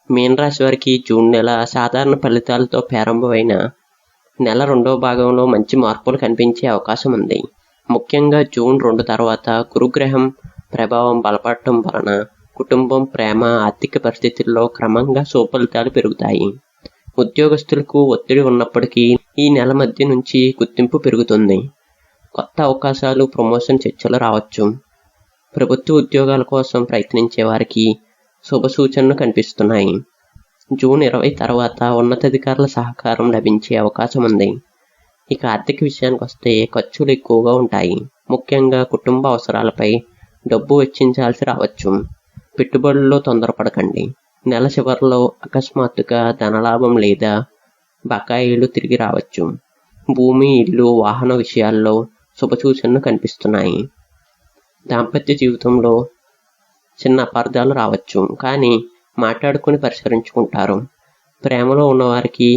మీనరాశి వారికి జూన్ నెల సాధారణ ఫలితాలతో ప్రారంభమైన నెల రెండవ భాగంలో మంచి మార్పులు కనిపించే అవకాశం ఉంది. ముఖ్యంగా జూన్ 2 తర్వాత గురుగ్రహం ప్రభావం బలపడటం వలన కుటుంబం, ప్రేమ, ఆర్థిక పరిస్థితుల్లో క్రమంగా సుఫలితాలు పెరుగుతాయి. ఉద్యోగస్తులకు ఒత్తిడి ఉన్నప్పటికీ ఈ నెల మధ్య నుంచి గుర్తింపు పెరుగుతుంది. కొత్త అవకాశాలు, ప్రమోషన్ చర్చలు రావచ్చు. ప్రభుత్వ ఉద్యోగాల కోసం ప్రయత్నించే వారికి శుభ సూచనలు కనిపిస్తున్నాయి. జూన్ 20 తర్వాత ఉన్నతాధికారుల సహకారం లభించే అవకాశం ఉంది. ఇక ఆర్థిక విషయానికి వస్తే ఖర్చులు ఎక్కువగా ఉంటాయి. ముఖ్యంగా కుటుంబ అవసరాలపై డబ్బు వెచ్చించాల్సి రావచ్చు. పెట్టుబడుల్లో తొందరపడకండి. నెల చివరిలో అకస్మాత్తుగా ధనలాభం లేదా బకాయిలు తిరిగి రావచ్చు. భూమి, ఇల్లు, వాహన విషయాల్లో శుభ సూచనలు కనిపిస్తున్నాయి. దాంపత్య జీవితంలో చిన్న అపార్థాలు రావచ్చు, కానీ మాట్లాడుకుని పరిష్కరించుకుంటారు. ప్రేమలో ఉన్నవారికి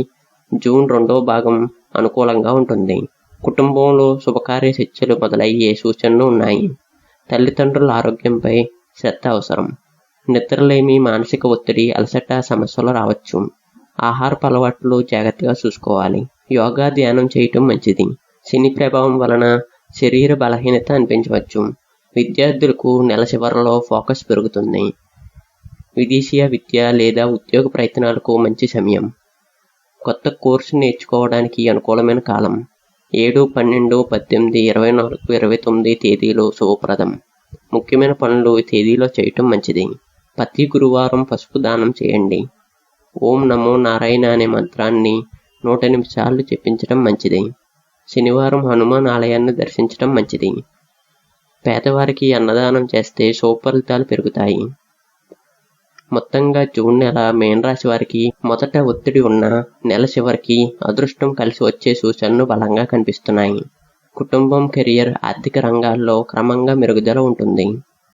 జూన్ 2వ భాగం అనుకూలంగా ఉంటుంది. కుటుంబంలో శుభకార్య చర్చలు మొదలయ్యే సూచనలు ఉన్నాయి. తల్లిదండ్రుల ఆరోగ్యంపై శ్రద్ధ అవసరం. నిద్రలేమి, మానసిక ఒత్తిడి, అలసట సమస్యలు రావచ్చు. ఆహారపు అలవాట్లు జాగ్రత్తగా చూసుకోవాలి. యోగా, ధ్యానం చేయటం మంచిది. శని ప్రభావం వలన శరీర బలహీనత అనిపించవచ్చు. విద్యార్థులకు నెల చివరలో ఫోకస్ పెరుగుతుంది. విదేశీయ విద్య లేదా ఉద్యోగ ప్రయత్నాలకు మంచి సమయం. కొత్త కోర్సు నేర్చుకోవడానికి అనుకూలమైన కాలం. 7, 12, 18, 24, 29 తేదీలు శుభప్రదం. ముఖ్యమైన పనులు ఈ తేదీలో చేయటం మంచిది. ప్రతి గురువారం పసుపు దానం చేయండి. ఓం నమో నారాయణ అనే మంత్రాన్ని 108 సార్లు చెప్పించడం మంచిది. శనివారం హనుమాన్ ఆలయాన్ని దర్శించడం మంచిది. పేదవారికి అన్నదానం చేస్తే శుభఫలితాలు పెరుగుతాయి. మొత్తంగా జూన్ నెల మీనరాశి వారికి మొదట ఒత్తిడి ఉన్న నెల చివరికి అదృష్టం కలిసి వచ్చే సూచనలు బలంగా కనిపిస్తున్నాయి. కుటుంబం, కెరియర్, ఆర్థిక రంగాల్లో క్రమంగా మెరుగుదల ఉంటుంది.